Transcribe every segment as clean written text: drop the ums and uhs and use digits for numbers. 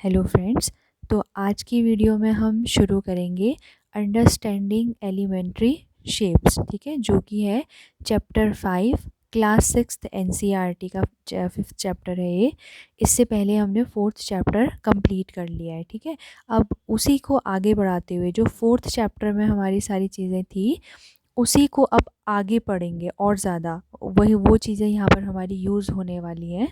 Hello friends. तो आज की वीडियो में हम शुरू करेंगे अंडरस्टैंडिंग एलिमेंट्री शेप्स, ठीक है, जो कि है चैप्टर 5 क्लास 6 एनसीईआरटी का 5th चैप्टर है ये। इससे पहले हमने 4th चैप्टर कंप्लीट कर लिया है, ठीक है। अब उसी को आगे बढ़ाते हुए जो 4th चैप्टर में हमारी सारी चीज़ें थी उसी को अब आगे पढ़ेंगे और ज़्यादा वही वो चीज़ें यहाँ पर हमारी यूज़ होने वाली हैं।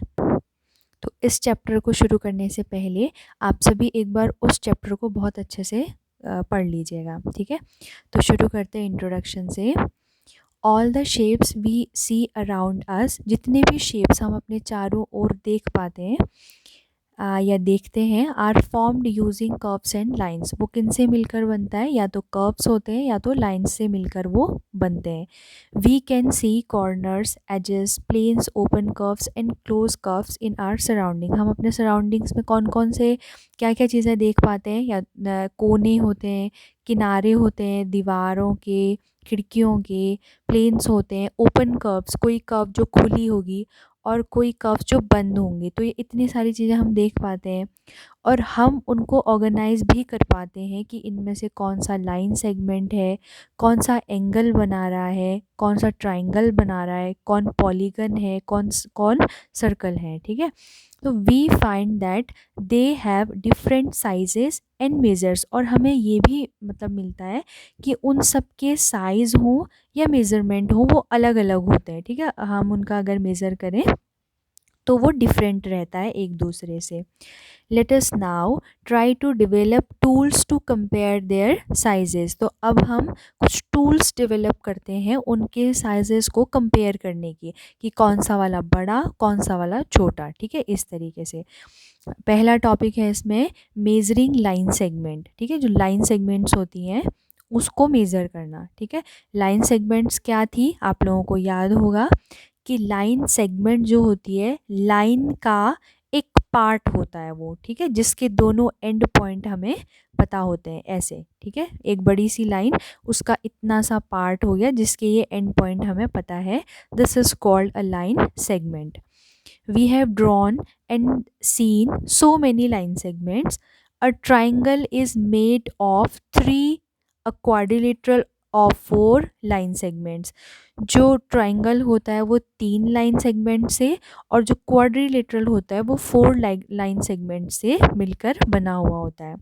तो इस चैप्टर को शुरू करने से पहले आप सभी एक बार उस चैप्टर को बहुत अच्छे से पढ़ लीजिएगा, ठीक है। तो शुरू करते हैं इंट्रोडक्शन से। All the shapes we see around us, जितने भी शेप्स हम अपने चारों ओर देख पाते हैं या देखते हैं, are formed using curves and lines. वो किन से मिलकर बनता है? या तो कर्व्स होते हैं या तो लाइंस से मिलकर वो बनते हैं। We can see corners, edges, planes, open curves and close curves in our surrounding. हम अपने सराउंडिंग्स में कौन कौन से क्या क्या चीज़ें देख पाते हैं? या कोने होते हैं, किनारे होते हैं दीवारों के, खिड़कियों के, प्लेन्स होते हैं, ओपन कर्व्स, कोई कर्व जो खुली होगी और कोई कर्व्स जो बंद होंगे। तो ये इतनी सारी चीज़ें हम देख पाते हैं और हम उनको ऑर्गेनाइज भी कर पाते हैं कि इनमें से कौन सा लाइन सेगमेंट है, कौन सा एंगल बना रहा है, कौन सा ट्रायंगल बना रहा है, कौन पॉलीगन है, कौन सर्कल है, ठीक है। तो we find that they have different sizes and measures, और हमें ये भी मतलब मिलता है कि उन सब के साइज़ हों या मेज़रमेंट हो वो अलग अलग होते हैं, ठीक है। हम उनका अगर मेज़र करें तो वो डिफरेंट रहता है एक दूसरे से। Let us now try to develop tools to compare their sizes. तो अब हम कुछ टूल्स डेवलप करते हैं उनके साइजेस को कंपेयर करने की, कि कौन सा वाला बड़ा कौन सा वाला छोटा, ठीक है, इस तरीके से। पहला टॉपिक है इसमें मेजरिंग लाइन सेगमेंट, ठीक है। जो लाइन सेगमेंट्स होती हैं उसको मेज़र करना, ठीक है। लाइन सेगमेंट्स क्या थी आप लोगों को याद होगा कि लाइन सेगमेंट जो होती है लाइन का एक पार्ट होता है वो, ठीक है, जिसके दोनों एंड पॉइंट हमें पता होते हैं ऐसे, ठीक है। एक बड़ी सी लाइन, उसका इतना सा पार्ट हो गया जिसके ये एंड पॉइंट हमें पता है। This is called a line segment. We have drawn and seen so many line segments. A triangle is made of three, a quadrilateral of four line segments. जो ट्राइंगल होता है वो 3 लाइन सेगमेंट से, और जो क्वाड्रिलेटरल होता है वो 4 लाइन सेगमेंट से मिलकर बना हुआ होता है।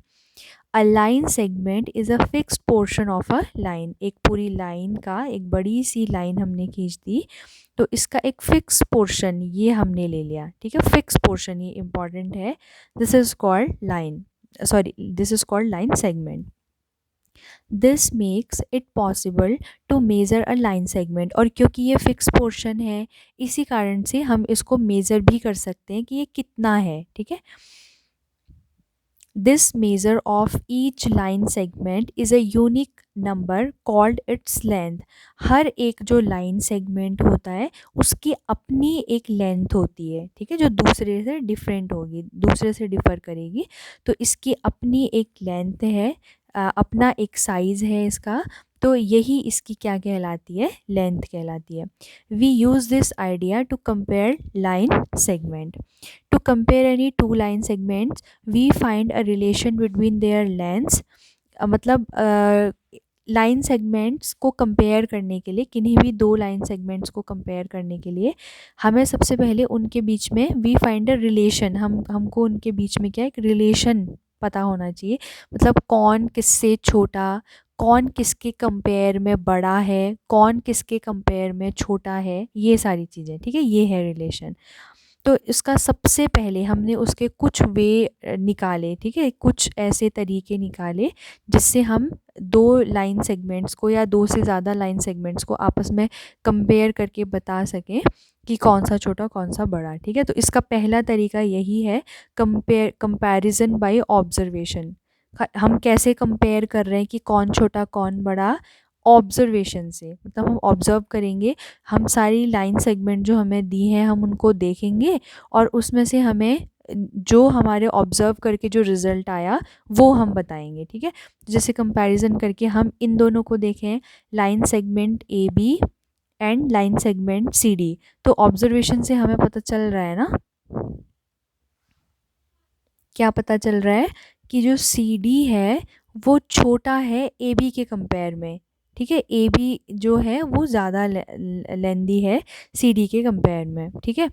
अ line segment is a fixed portion of a line. एक पूरी लाइन का, एक बड़ी सी लाइन हमने खींच दी तो इसका एक फिक्स पोर्शन ये हमने ले लिया, ठीक है। फिक्स पोर्शन ये इंपॉर्टेंट है। This is called line, sorry, this is called line segment. This makes it possible to measure a line segment, और क्योंकि ये फिक्स पोर्शन है इसी कारण से हम इसको मेज़र भी कर सकते हैं कि ये कितना है, ठीक है। This measure of each line segment is a unique number called its length. हर एक जो लाइन सेगमेंट होता है उसकी अपनी एक लेंथ होती है, ठीक है, जो दूसरे से डिफरेंट होगी, दूसरे से डिफ़र करेगी। तो इसकी अपनी एक लेंथ है, अपना एक साइज़ है इसका, तो यही इसकी क्या कहलाती है? लेंथ कहलाती है। We use this idea to compare line segment. To compare any two line segments, we find a relation between their lengths. मतलब लाइन सेगमेंट्स को कंपेयर करने के लिए, किन्हीं भी दो लाइन सेगमेंट्स को कंपेयर करने के लिए हमें सबसे पहले उनके बीच में वी फाइंड अ रिलेशन, हमको उनके बीच में क्या, एक रिलेशन पता होना चाहिए। मतलब कौन किससे छोटा, कौन किसके कंपेयर में बड़ा है, कौन किसके कंपेयर में छोटा है, ये सारी चीज़ें, ठीक है, ये है रिलेशन। तो इसका सबसे पहले हमने उसके कुछ वे निकाले, ठीक है, कुछ ऐसे तरीके निकाले जिससे हम दो लाइन सेगमेंट्स को या दो से ज़्यादा लाइन सेगमेंट्स को आपस में कंपेयर करके बता सकें कि कौन सा छोटा कौन सा बड़ा, ठीक है। तो इसका पहला तरीका यही है, कंपैरिजन बाय ऑब्जर्वेशन। हम कैसे कंपेयर कर रहे हैं कि कौन छोटा कौन बड़ा? ऑब्जर्वेशन से, मतलब हम ऑब्ज़र्व करेंगे, हम सारी लाइन सेगमेंट जो हमें दी हैं हम उनको देखेंगे और उसमें से हमें जो हमारे ऑब्ज़र्व करके जो रिज़ल्ट आया वो हम बताएंगे, ठीक है। जैसे कंपैरिजन करके हम इन दोनों को देखें, line segment A B and line segment C D, तो ऑब्जर्वेशन से हमें पता चल रहा है ना क्या पता चल रहा है कि जो सी डी है वो छोटा है ए बी के कंपेयर में, ठीक है। ए बी जो है वो ज़्यादा लेंदी है सी डी के कंपेयर में, ठीक है।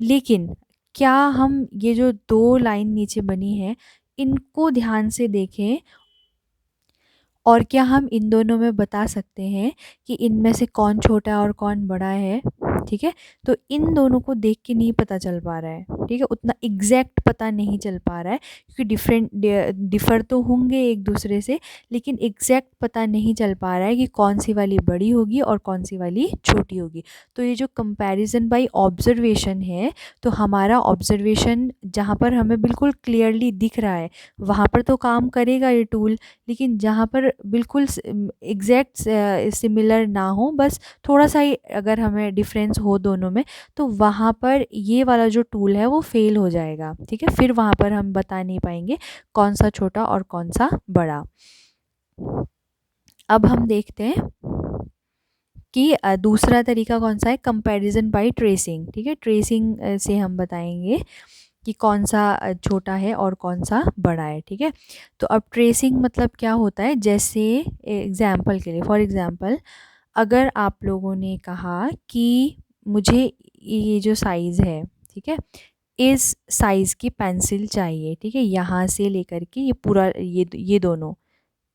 लेकिन क्या हम ये जो दो लाइन नीचे बनी है इनको ध्यान से देखें और क्या हम इन दोनों में बता सकते हैं कि इनमें से कौन छोटा है और कौन बड़ा है, ठीक है। तो इन दोनों को देख के नहीं पता चल पा रहा है, ठीक है, उतना एग्जैक्ट पता नहीं चल पा रहा है क्योंकि डिफ़र तो होंगे एक दूसरे से, लेकिन एग्जैक्ट पता नहीं चल पा रहा है कि कौन सी वाली बड़ी होगी और कौन सी वाली छोटी होगी। तो ये जो कंपैरिजन बाय ऑब्जर्वेशन है, तो हमारा ऑब्जर्वेशन जहाँ पर हमें बिल्कुल क्लियरली दिख रहा है वहाँ पर तो काम करेगा ये टूल, लेकिन जहाँ पर बिल्कुल एग्जैक्ट सिमिलर ना हो, बस थोड़ा सा ही अगर हमें डिफरेंस हो दोनों में, तो वहाँ पर ये वाला जो टूल है वो फेल हो जाएगा, ठीक है। फिर वहाँ पर हम बता नहीं पाएंगे कौन सा छोटा और कौन सा बड़ा। अब हम देखते हैं कि दूसरा तरीका कौन सा है, कंपैरिजन बाय ट्रेसिंग, ठीक है। ट्रेसिंग से हम बताएंगे कि कौन सा छोटा है और कौन सा बड़ा है, ठीक है। तो अब ट्रेसिंग मतलब क्या होता है, जैसे एग्जाम्पल के लिए, फॉर एग्जाम्पल अगर आप लोगों ने कहा कि मुझे ये जो साइज़ है, ठीक है, इस साइज़ की पेंसिल चाहिए, ठीक है, यहाँ से लेकर के ये पूरा ये दोनों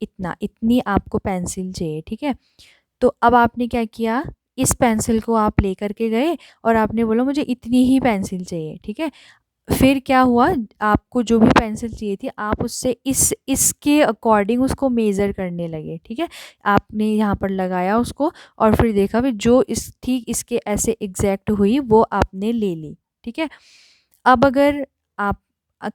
इतनी आपको पेंसिल चाहिए, ठीक है। तो अब आपने क्या किया, इस पेंसिल को आप लेकर के गए और आपने बोला मुझे इतनी ही पेंसिल चाहिए, ठीक है। फिर क्या हुआ, आपको जो भी पेंसिल चाहिए थी आप उससे इसके अकॉर्डिंग उसको मेज़र करने लगे, ठीक है। आपने यहाँ पर लगाया उसको और फिर देखा भी जो इस ठीक इसके ऐसे एग्जैक्ट हुई वो आपने ले ली, ठीक है। अब अगर आप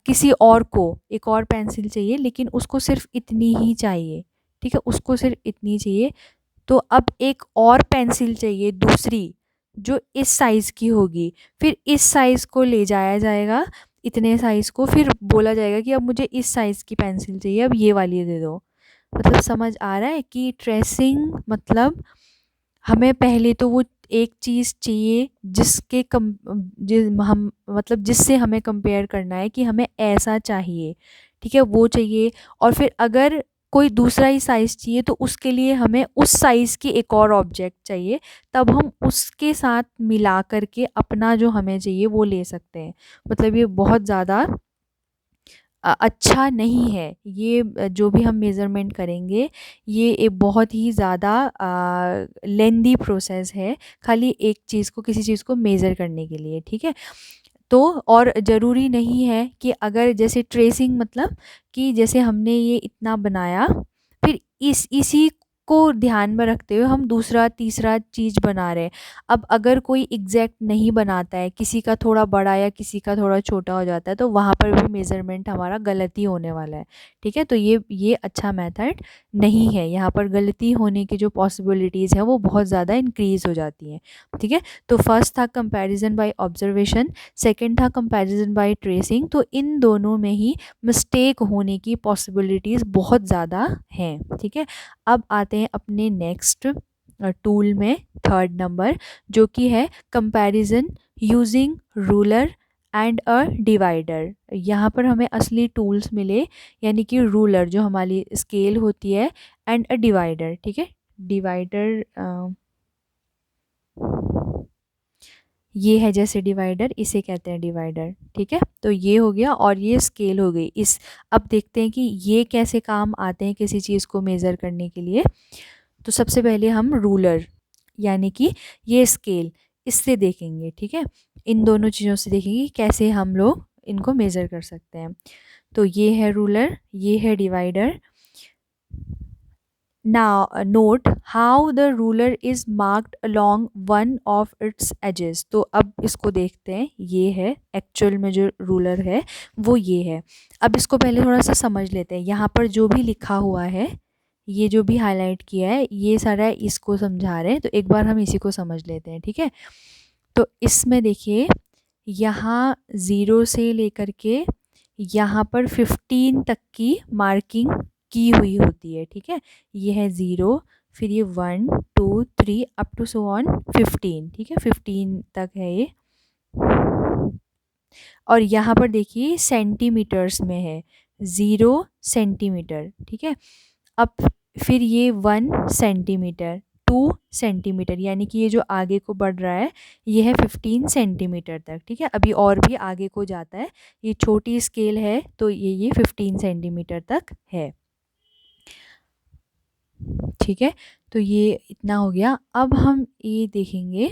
किसी और को एक और पेंसिल चाहिए लेकिन उसको सिर्फ इतनी ही चाहिए, ठीक है, उसको सिर्फ इतनी चाहिए, तो अब एक और पेंसिल चाहिए दूसरी जो इस साइज़ की होगी, फिर इस साइज़ को ले जाया जाएगा, इतने साइज़ को, फिर बोला जाएगा कि अब मुझे इस साइज़ की पेंसिल चाहिए, अब ये वाली दे दो। मतलब समझ आ रहा है कि ट्रेसिंग मतलब हमें पहले तो वो एक चीज़ चाहिए जिसके हम मतलब जिससे हमें कंपेयर करना है कि हमें ऐसा चाहिए, ठीक है, वो चाहिए। और फिर अगर कोई दूसरा ही साइज़ चाहिए तो उसके लिए हमें उस साइज़ की एक और ऑब्जेक्ट चाहिए, तब हम उसके साथ मिला करके अपना जो हमें चाहिए वो ले सकते हैं। मतलब ये बहुत ज़्यादा अच्छा नहीं है, ये जो भी हम मेज़रमेंट करेंगे ये एक बहुत ही ज़्यादा लेंदी प्रोसेस है, खाली एक चीज़ को किसी चीज़ को मेज़र करने के लिए, ठीक है। तो और ज़रूरी नहीं है कि अगर जैसे ट्रेसिंग मतलब कि जैसे हमने ये इतना बनाया, फिर इसी को ध्यान में रखते हुए हम दूसरा तीसरा चीज़ बना रहे हैं। अब अगर कोई एग्जैक्ट नहीं बनाता है, किसी का थोड़ा बड़ा या किसी का थोड़ा छोटा हो जाता है, तो वहाँ पर भी मेज़रमेंट हमारा गलती होने वाला है, ठीक है। तो ये अच्छा मेथड नहीं है, यहाँ पर गलती होने की जो पॉसिबिलिटीज़ है वो बहुत ज़्यादा इंक्रीज़ हो जाती हैं, ठीक है। तो फर्स्ट था कंपैरिजन बाय ऑब्जर्वेशन, सेकंड था कंपैरिजन बाय ट्रेसिंग। तो इन दोनों में ही मिस्टेक होने की पॉसिबिलिटीज़ बहुत ज़्यादा हैं, ठीक है। अब आते हैं अपने नेक्स्ट टूल में, थर्ड नंबर, जो कि है comparison using ruler and a divider. यहाँ पर हमें असली टूल्स मिले, यानी कि रूलर जो हमारी स्केल होती है एंड अ डिवाइडर, ठीक है। डिवाइडर ये है जैसे डिवाइडर, इसे कहते हैं डिवाइडर, ठीक है। तो ये हो गया और ये स्केल हो गई। इस अब देखते हैं कि ये कैसे काम आते हैं किसी चीज़ को मेज़र करने के लिए। तो सबसे पहले हम रूलर यानी कि ये स्केल, इससे देखेंगे, ठीक है। इन दोनों चीज़ों से देखेंगे कैसे हम लोग इनको मेज़र कर सकते हैं। तो ये है रूलर, ये है divider. Now note how the ruler is marked along one of its edges। तो अब इसको देखते हैं, ये है एक्चुअल में जो रूलर है वो ये है। अब इसको पहले थोड़ा सा समझ लेते हैं। यहाँ पर जो भी लिखा हुआ है, ये जो भी हाईलाइट किया है, ये सारा इसको समझा रहे हैं। तो एक बार हम इसी को समझ लेते हैं, ठीक है। तो इसमें देखिए, यहाँ 0 से लेकर के यहाँ पर 15 तक की मार्किंग की हुई होती है, ठीक है। ये है 0, फिर ये 1 2 3 अप टू सो ऑन 15, ठीक है, 15 तक है ये। और यहाँ पर देखिए सेंटीमीटर्स में है, 0 सेंटीमीटर, ठीक है। अब फिर ये 1 सेंटीमीटर, 2 सेंटीमीटर, यानी कि ये जो आगे को बढ़ रहा है ये है 15 सेंटीमीटर तक, ठीक है। अभी और भी आगे को जाता है, ये छोटी स्केल है तो ये 15 सेंटीमीटर तक है, ठीक है। तो ये इतना हो गया। अब हम ये देखेंगे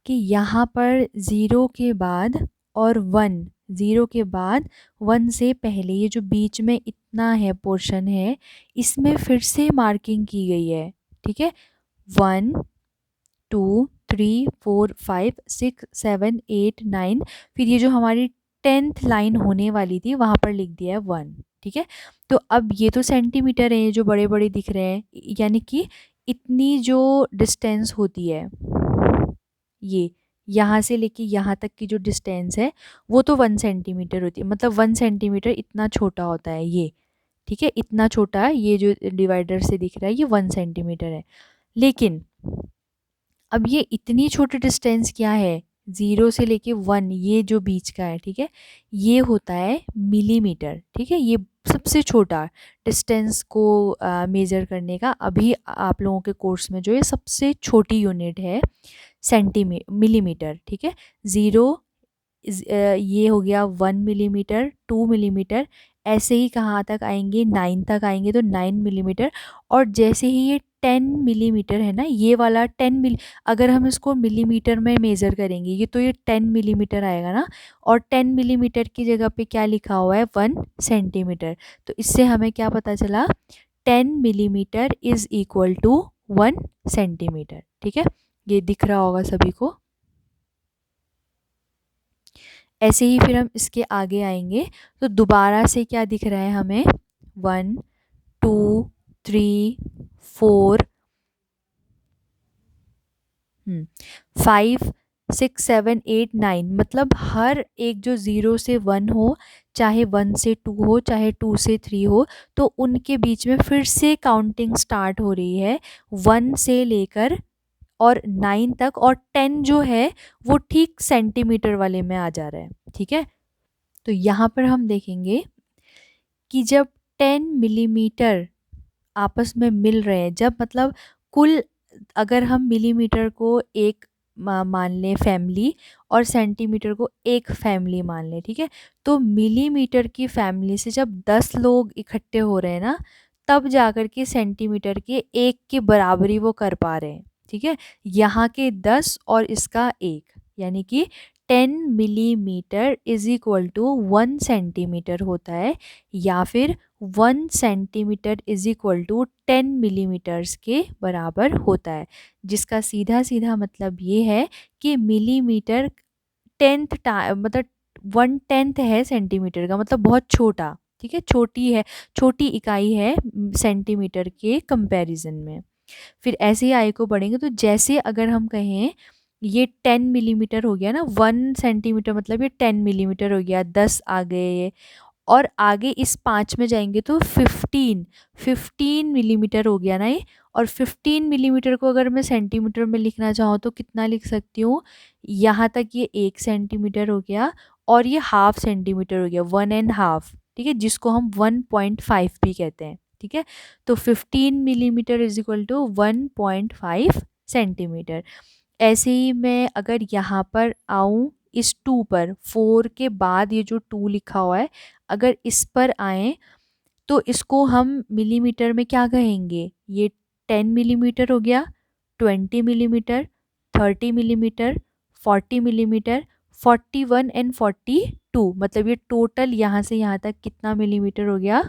कि यहाँ पर ज़ीरो के बाद और 1, ज़ीरो के बाद 1 से पहले ये जो बीच में इतना है पोर्शन है, इसमें फिर से मार्किंग की गई है, ठीक है। 1 2 3 4 5 6 7 8 9, फिर ये जो हमारी 10th लाइन होने वाली थी वहाँ पर लिख दिया है 1, ठीक है। तो अब ये तो सेंटीमीटर है, ये जो बड़े बड़े दिख रहे हैं, यानी कि इतनी जो डिस्टेंस होती है, ये यहाँ से लेके यहाँ तक की जो डिस्टेंस है वो तो 1 सेंटीमीटर होती है, मतलब 1 सेंटीमीटर इतना छोटा होता है ये, ठीक है। इतना छोटा है ये जो डिवाइडर से दिख रहा है, ये 1 सेंटीमीटर है। लेकिन अब ये इतनी छोटी डिस्टेंस क्या है, 0 से लेके 1, ये जो बीच का है, ठीक है, ये होता है मिलीमीटर, ठीक है। ये सबसे छोटा डिस्टेंस को मेज़र करने का अभी आप लोगों के कोर्स में जो ये सबसे छोटी यूनिट है मिलीमीटर, ठीक है। 0 ये हो गया 1 मिलीमीटर, 2 मिलीमीटर, ऐसे ही कहाँ तक आएंगे, 9 तक आएंगे तो 9 मिलीमीटर। और जैसे ही ये 10 मिलीमीटर है ना, ये वाला 10 अगर हम इसको मिलीमीटर में मेज़र करेंगे ये तो ये 10 मिलीमीटर आएगा ना, और 10 मिलीमीटर की जगह पे क्या लिखा हुआ है, 1 सेंटीमीटर। तो इससे हमें क्या पता चला, 10 millimetre is equal to 1 centimetre, ठीक है। ये दिख रहा होगा सभी को। ऐसे ही फिर हम इसके आगे आएंगे तो दोबारा से क्या दिख रहा है हमें, 1 2 3 4 5 6 7 8 9, मतलब हर एक जो 0 से 1 हो, चाहे 1 से 2 हो, चाहे 2 से 3 हो, तो उनके बीच में फिर से काउंटिंग स्टार्ट हो रही है 1 से लेकर और 9 तक, और 10 जो है वो ठीक सेंटीमीटर वाले में आ जा रहा है, ठीक है। तो यहाँ पर हम देखेंगे कि जब 10 मिलीमीटर आपस में मिल रहे हैं, जब मतलब कुल, अगर हम मिलीमीटर को एक मान लें फैमिली और सेंटीमीटर को एक फैमिली मान लें, ठीक है। तो मिलीमीटर की फैमिली से जब 10 लोग इकट्ठे हो रहे हैं ना, तब जाकर के सेंटीमीटर के एक के बराबरी वो कर पा रहे हैं, ठीक है। यहाँ के 10 और इसका 1, यानी कि 10 millimetre is equal to 1 centimetre होता है, या फिर 1 centimetre is equal to 10 millimetres के बराबर होता है, जिसका सीधा सीधा मतलब ये है कि मिलीमीटर 10th मतलब 1/10 है सेंटीमीटर का, मतलब बहुत छोटा, ठीक है, छोटी है, छोटी इकाई है सेंटीमीटर के कंपैरिजन में। फिर ऐसे ही आगे को बढ़ेंगे तो जैसे अगर हम कहें ये 10 मिलीमीटर हो गया ना, 1 सेंटीमीटर मतलब ये 10 मिलीमीटर हो गया, 10 आ गए, और आगे इस 5 में जाएंगे तो 15 मिलीमीटर हो गया ना ये। और 15 मिलीमीटर को अगर मैं सेंटीमीटर में लिखना चाहूँ तो कितना लिख सकती हूँ, यहाँ तक ये 1 सेंटीमीटर हो गया, और ये हाफ सेंटीमीटर हो गया, 1.5, ठीक है, जिसको हम 1.5 भी कहते हैं, ठीक है। तो 15 millimetre is equal to 1.5 centimetre. ऐसे ही मैं अगर यहाँ पर आऊँ इस 2 पर, 4 के बाद ये जो 2 लिखा हुआ है, अगर इस पर आएँ तो इसको हम मिलीमीटर में क्या कहेंगे, ये 10 मिलीमीटर हो गया, 20 मिलीमीटर, 30 मिलीमीटर, 40 मिलीमीटर, 41 एंड 42, मतलब ये टोटल यहाँ से यहाँ तक कितना मिलीमीटर हो गया,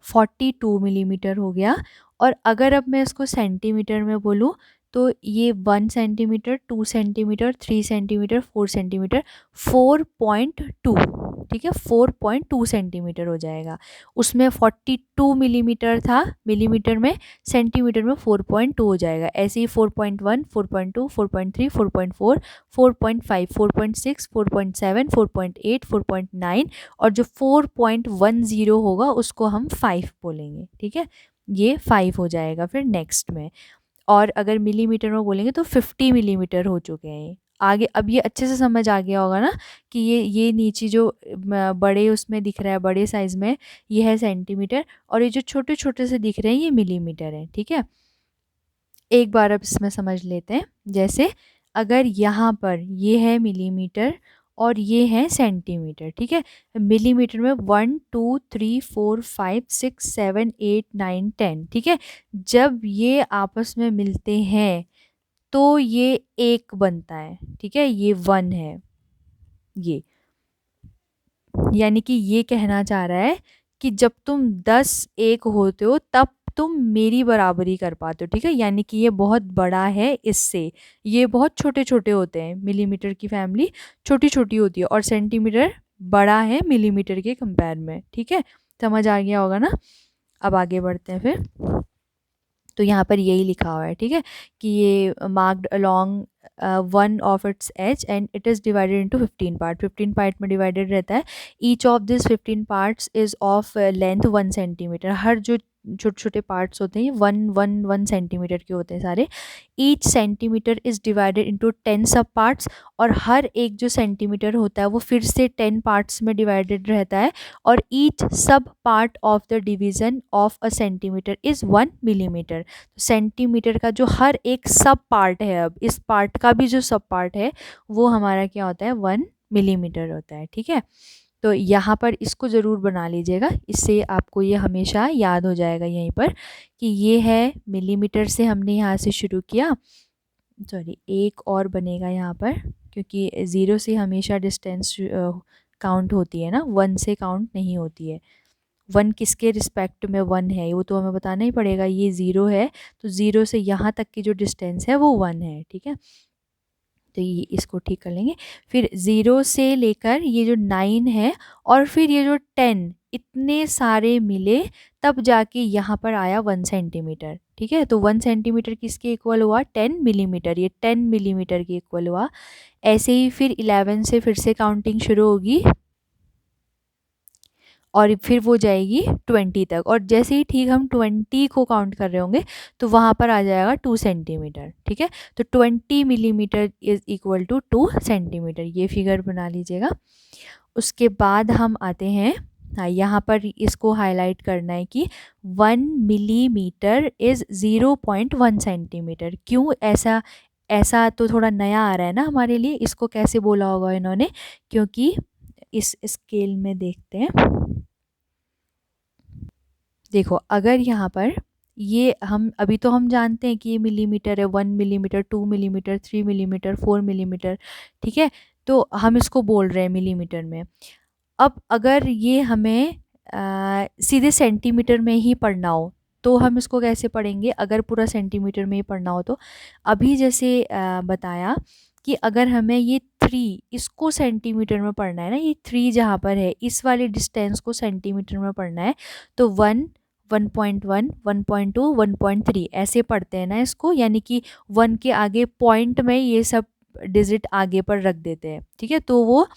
42 मिलीमीटर हो गया। और अगर अब मैं इसको सेंटीमीटर में बोलूँ तो ये 1 सेंटीमीटर, 2 सेंटीमीटर, 3 सेंटीमीटर, 4 सेंटीमीटर, 4.2, ठीक है, 4.2 सेंटीमीटर हो जाएगा। उसमें 42 मिलीमीटर था मिलीमीटर में, सेंटीमीटर में 4.2 हो जाएगा। ऐसे ही 4.1, 4.2, 4.3, 4.4, 4.5, 4.6, 4.7, 4.8, 4.9, और जो 4.10 होगा उसको हम 5 बोलेंगे, ठीक है। ये 5 हो जाएगा फिर नेक्स्ट में। और अगर मिलीमीटर में बोलेंगे तो 50 मिलीमीटर हो चुके हैं। आगे अब ये अच्छे से समझ आ गया होगा ना कि ये नीचे जो बड़े उसमें दिख रहा है, बड़े साइज़ में ये है सेंटीमीटर, और ये जो छोटे छोटे से दिख रहे हैं ये मिलीमीटर है। ठीक है, एक बार अब इसमें समझ लेते हैं। जैसे अगर यहाँ पर ये है मिलीमीटर और ये है सेंटीमीटर, ठीक है, मिलीमीटर में 1 2 3 4 5 6 7 8 9 10, ठीक है, जब ये आपस में मिलते हैं तो ये एक बनता है। ठीक है, ये 1 है ये, यानी कि ये कहना चाह रहा है कि जब तुम 10 एक होते हो तब तुम मेरी बराबरी कर पाते हो। ठीक है, यानी कि ये बहुत बड़ा है इससे, ये बहुत छोटे छोटे होते हैं, मिलीमीटर की फैमिली छोटी छोटी होती है और सेंटीमीटर बड़ा है मिलीमीटर के कंपेयर में। ठीक है, समझ आ गया होगा ना। अब आगे बढ़ते हैं फिर। तो यहाँ पर यही लिखा हुआ है, ठीक है, कि ये marked along one of its edge and it is divided into 15 part, 15 part में डिवाइडेड रहता है। Each of this 15 parts is of length 1 centimetre. हर जो छोटे छोटे पार्ट्स होते हैं ये 1 सेंटीमीटर के होते हैं सारे। Each centimetre is divided into 10 सब पार्ट्स, और हर एक जो सेंटीमीटर होता है वो फिर से 10 पार्ट्स में डिवाइडेड रहता है, और ईच सब part of the division of a centimetre is 1 millimetre. Centimetre का जो हर एक सब पार्ट है, अब इस पार्ट का भी जो सब पार्ट है वो हमारा क्या होता है, 1 मिलीमीटर होता है। ठीक है, तो यहाँ पर इसको ज़रूर बना लीजिएगा, इससे आपको ये हमेशा याद हो जाएगा यहीं पर कि ये है मिलीमीटर से हमने यहाँ से शुरू किया। सॉरी, एक और बनेगा यहाँ पर, क्योंकि 0 से हमेशा डिस्टेंस काउंट होती है ना, 1 से काउंट नहीं होती है। 1 किसके रिस्पेक्ट में 1 है वो तो हमें बताना ही पड़ेगा। ये 0 है तो 0 से यहाँ तक की जो डिस्टेंस है वो 1 है। ठीक है, तो ये इसको ठीक कर लेंगे। फिर 0 से लेकर ये जो 9 है और फिर ये जो 10, इतने सारे मिले तब जाके यहाँ पर आया 1 सेंटीमीटर। ठीक है, तो 1 सेंटीमीटर किसके इक्वल हुआ, 10 मिलीमीटर, ये 10 मिलीमीटर के इक्वल हुआ। ऐसे ही फिर 11 से फिर से काउंटिंग शुरू होगी और फिर वो जाएगी 20 तक, और जैसे ही ठीक हम 20 को काउंट कर रहे होंगे तो वहाँ पर आ जाएगा 2 सेंटीमीटर। ठीक है, तो 20 millimetre is equal to 2 centimetre, ये फिगर बना लीजिएगा। उसके बाद हम आते हैं, हाँ, यहाँ पर इसको हाईलाइट करना है कि 1 मिलीमीटर इज़ 0.1 सेंटीमीटर। क्यों ऐसा, ऐसा तो थोड़ा नया आ रहा है ना हमारे लिए, इसको कैसे बोला होगा इन्होंने, क्योंकि इस स्केल में देखते हैं। देखो, अगर यहाँ पर ये हम अभी तो हम जानते हैं कि ये मिलीमीटर है, 1 मिलीमीटर, 2 मिलीमीटर, 3 मिलीमीटर, 4 मिलीमीटर। ठीक है, तो हम इसको बोल रहे हैं मिलीमीटर में। अब अगर ये हमें सीधे सेंटीमीटर में ही पढ़ना हो तो हम इसको कैसे पढ़ेंगे, अगर पूरा सेंटीमीटर में ही पढ़ना हो तो अभी जैसे बताया कि अगर हमें ये 3 इसको सेंटीमीटर में पढ़ना है ना, ये 3 जहाँ पर है इस वाले डिस्टेंस को सेंटीमीटर में पढ़ना है, तो 1 1.1 1.2 1.3 ऐसे पढ़ते हैं ना इसको, यानी कि 1 के आगे पॉइंट में ये सब डिजिट आगे पर रख देते हैं। ठीक है, तो वो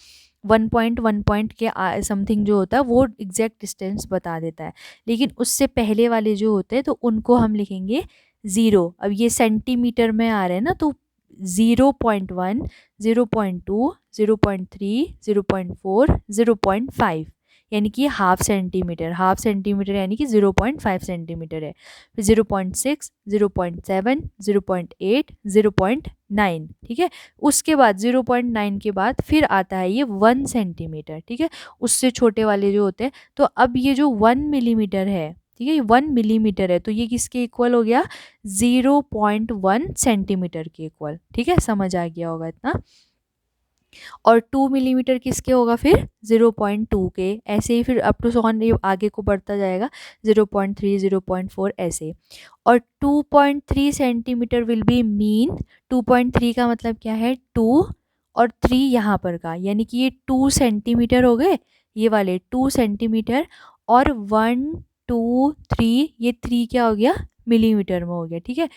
1 पॉइंट के समथिंग जो होता है वो एग्जैक्ट डिस्टेंस बता देता है। लेकिन उससे पहले वाले जो होते हैं तो उनको हम लिखेंगे 0। अब ये सेंटीमीटर में आ रहे हैं ना, तो 0.1 0.2 0.3 0.4 0.5, यानी कि हाफ सेंटीमीटर, हाफ सेंटीमीटर यानी कि 0.5 सेंटीमीटर है। फिर 0.6 0.7 0.8 0.9। ठीक है, उसके बाद 0.9 के बाद फिर आता है ये 1 सेंटीमीटर। ठीक है, उससे छोटे वाले जो होते हैं, तो अब ये जो 1 मिलीमीटर है, ठीक है, ये 1 मिलीमीटर है तो ये किसके इक्वल हो गया, 0.1 सेंटीमीटर के इक्वल। ठीक है, समझ आ गया होगा इतना। और 2 मिलीमीटर किसके होगा फिर, 0.2 के। ऐसे ही फिर अप टू सॉन ये आगे को बढ़ता जाएगा, 0.3 0.4 ऐसे। और 2.3 सेंटीमीटर विल बी मीन, 2.3 का मतलब क्या है, 2 और 3 यहाँ पर का, यानी कि ये 2 सेंटीमीटर हो गए, ये वाले 2 सेंटीमीटर, और 1 2 3, ये 3 क्या हो गया, मिलीमीटर में हो गया। ठीक है,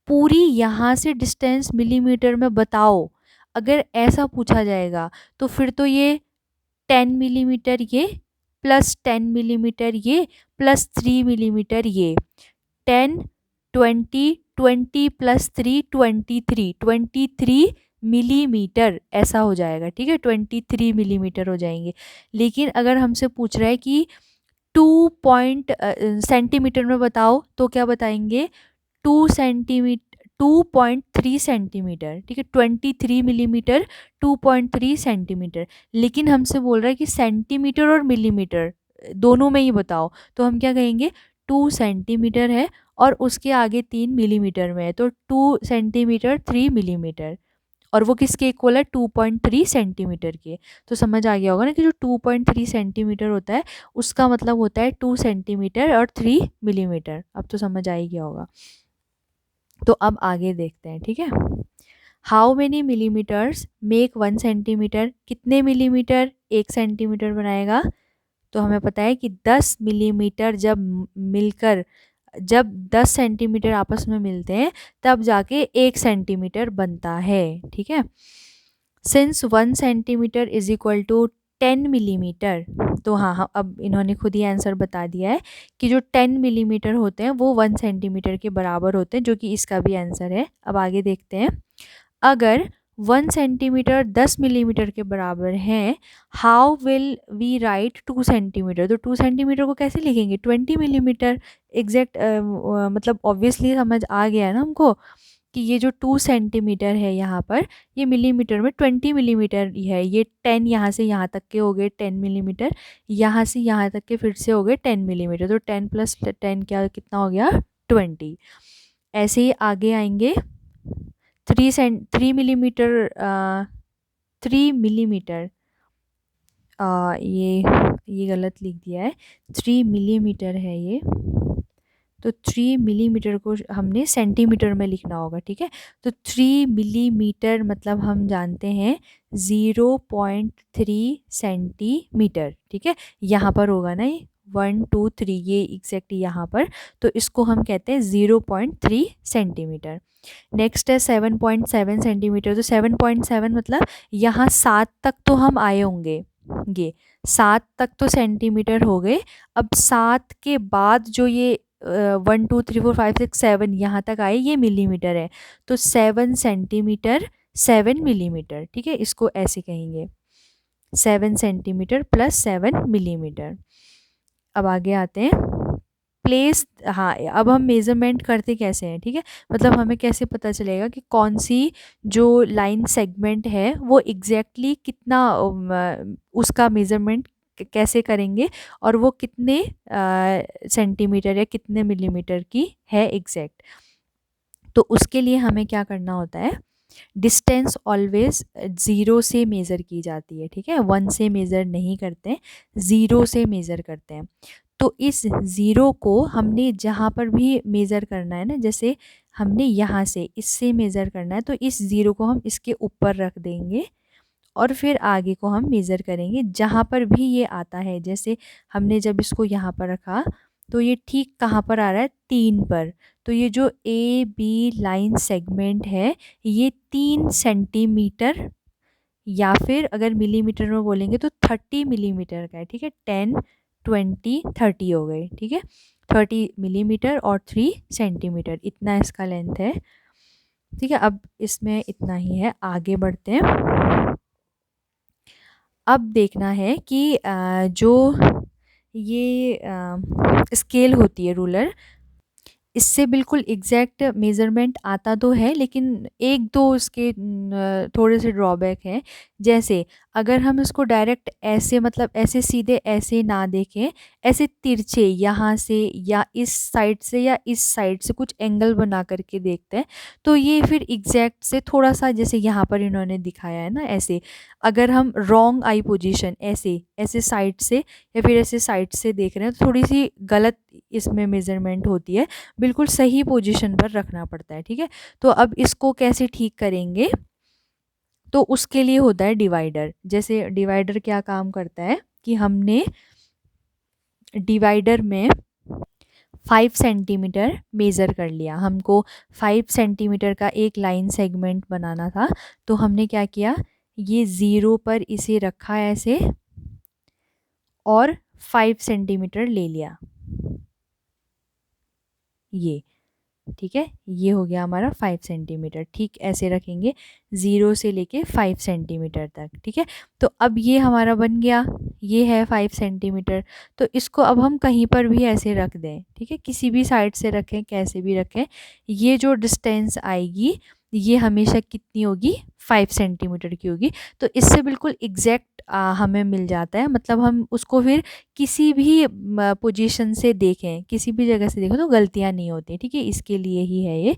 पूरी यहाँ से डिस्टेंस मिलीमीटर में बताओ, अगर ऐसा पूछा जाएगा तो फिर तो ये 10 मिलीमीटर ये प्लस 10 मिलीमीटर ये प्लस 3 मिलीमीटर ये, 10 20 20 प्लस 3 23 23 मिलीमीटर ऐसा हो जाएगा, ठीक है, 23 मिलीमीटर हो जाएंगे। लेकिन अगर हमसे पूछ रहा है कि 2 सेंटीमीटर में बताओ, तो क्या बताएंगे, 2.3 सेंटीमीटर, ठीक है, 23 मिलीमीटर, 2.3 सेंटीमीटर। लेकिन हमसे बोल रहा है कि सेंटीमीटर और मिलीमीटर दोनों में ही बताओ, तो हम क्या कहेंगे, 2 सेंटीमीटर है और उसके आगे 3 मिलीमीटर में है, तो 2 सेंटीमीटर 3 मिलीमीटर, और वो किसके इक्वल है, 2.3 सेंटीमीटर के। तो समझ आ गया होगा ना कि जो 2.3 सेंटीमीटर होता है उसका मतलब होता है 2 सेंटीमीटर और 3 मिलीमीटर। अब तो समझ आ ही गया होगा। तो अब आगे देखते हैं, ठीक है। How many millimetres make 1 centimetre, कितने मिलीमीटर 1 सेंटीमीटर बनाएगा। तो हमें पता है कि 10 मिलीमीटर जब 10 सेंटीमीटर आपस में मिलते हैं तब जाके 1 सेंटीमीटर बनता है, ठीक है। Since 1 centimetre is equal to 10 millimetre, तो हाँ, अब इन्होंने खुद ही आंसर बता दिया है कि जो 10 मिलीमीटर होते हैं वो 1 सेंटीमीटर के बराबर होते हैं, जो कि इसका भी आंसर है। अब आगे देखते हैं, अगर 1 सेंटीमीटर 10 मिलीमीटर के बराबर है, how will we write 2 centimetre, तो 2 सेंटीमीटर को कैसे लिखेंगे, 20 मिलीमीटर। एग्जैक्ट मतलब ऑब्वियसली समझ आ गया है ना हमको कि ये जो 2 सेंटीमीटर है यहाँ पर, ये मिलीमीटर में 20 मिलीमीटर है। ये 10 यहाँ से यहाँ तक के हो गए 10 मिलीमीटर, यहाँ से यहाँ तक के फिर से हो गए 10 मिलीमीटर, तो 10 + 10 क्या कितना हो गया, 20। ऐसे ही आगे आएंगे, 3 मिलीमीटर 3 मिलीमीटर, ये गलत लिख दिया है, 3 मिलीमीटर है ये, तो 3 मिलीमीटर को हमने सेंटीमीटर में लिखना होगा, ठीक है। तो 3 मिलीमीटर मतलब हम जानते हैं 0.3 सेंटीमीटर, ठीक है। यहाँ पर होगा ना ये 1 2 3, ये एग्जैक्ट यहाँ पर, तो इसको हम कहते हैं 0.3 सेंटीमीटर। नेक्स्ट है 7.7 सेंटीमीटर, तो 7.7 मतलब यहाँ 7 तक तो हम आए होंगे, ये 7 तक तो सेंटीमीटर हो गए। अब 7 के बाद जो ये 1 2 3 4 5 6 7 यहाँ तक आए, ये मिलीमीटर है, तो 7 सेंटीमीटर 7 मिलीमीटर, ठीक है, इसको ऐसे कहेंगे 7 सेंटीमीटर + 7 मिलीमीटर। अब आगे आते हैं, प्लेस, हाँ, अब हम मेज़रमेंट करते कैसे हैं, ठीक है, मतलब हमें कैसे पता चलेगा कि कौन सी जो लाइन सेगमेंट है वो एग्जैक्टली कितना उसका मेज़रमेंट कैसे करेंगे और वो कितने सेंटीमीटर या कितने मिलीमीटर की है एग्जैक्ट। तो उसके लिए हमें क्या करना होता है, डिस्टेंस ऑलवेज 0 से मेज़र की जाती है, ठीक है, 1 से मेज़र नहीं करते, 0 से मेज़र करते हैं। तो इस 0 को हमने जहाँ पर भी मेज़र करना है ना, जैसे हमने यहाँ से इससे मेज़र करना है, तो इस 0 को हम इसके ऊपर रख देंगे और फिर आगे को हम मेज़र करेंगे जहाँ पर भी ये आता है। जैसे हमने जब इसको यहाँ पर रखा तो ये ठीक कहाँ पर आ रहा है, 3 पर, तो ये जो ए बी लाइन सेगमेंट है ये 3 सेंटीमीटर, या फिर अगर मिलीमीटर में बोलेंगे तो 30 मिलीमीटर का है, ठीक है, 10 20 30 हो गए, ठीक है, 30 मिलीमीटर और 3 सेंटीमीटर, इतना इसका लेंथ है, ठीक है। अब इसमें इतना ही है, आगे बढ़ते हैं। अब देखना है कि जो ये स्केल होती है, रूलर, इससे बिल्कुल एग्जैक्ट मेज़रमेंट आता तो है, लेकिन एक दो इसके थोड़े से ड्रॉबैक हैं। जैसे अगर हम इसको डायरेक्ट ऐसे, मतलब ऐसे सीधे ऐसे ना देखें, ऐसे तिरछे यहाँ से या इस साइड से या इस साइड से कुछ एंगल बना करके देखते हैं, तो ये फिर एग्जैक्ट से थोड़ा सा, जैसे यहाँ पर इन्होंने दिखाया है ना ऐसे, अगर हम रॉन्ग आई पोजीशन ऐसे ऐसे साइड से या फिर ऐसे साइड से देख रहे हैं तो थोड़ी सी गलत इसमें मेज़रमेंट होती है, बिल्कुल सही पोजीशन पर रखना पड़ता है, ठीक है। तो अब इसको कैसे ठीक करेंगे, तो उसके लिए होता है डिवाइडर। जैसे डिवाइडर क्या काम करता है कि हमने डिवाइडर में 5 सेंटीमीटर मेज़र कर लिया, हमको 5 सेंटीमीटर का एक लाइन सेगमेंट बनाना था, तो हमने क्या किया, ये 0 पर इसे रखा ऐसे और 5 सेंटीमीटर ले लिया, ये ठीक है, ये हो गया हमारा 5 सेंटीमीटर। ठीक ऐसे रखेंगे 0 से लेके 5 सेंटीमीटर तक। ठीक है, तो अब ये हमारा बन गया, ये है 5 सेंटीमीटर। तो इसको अब हम कहीं पर भी ऐसे रख दें, ठीक है, किसी भी साइड से रखें, कैसे भी रखें, ये जो डिस्टेंस आएगी ये हमेशा कितनी होगी, 5 सेंटीमीटर की होगी। तो इससे बिल्कुल एग्जैक्ट हमें मिल जाता है, मतलब हम उसको फिर किसी भी पोजीशन से देखें, किसी भी जगह से देखें तो गलतियां नहीं होती। ठीक है, इसके लिए ही है ये।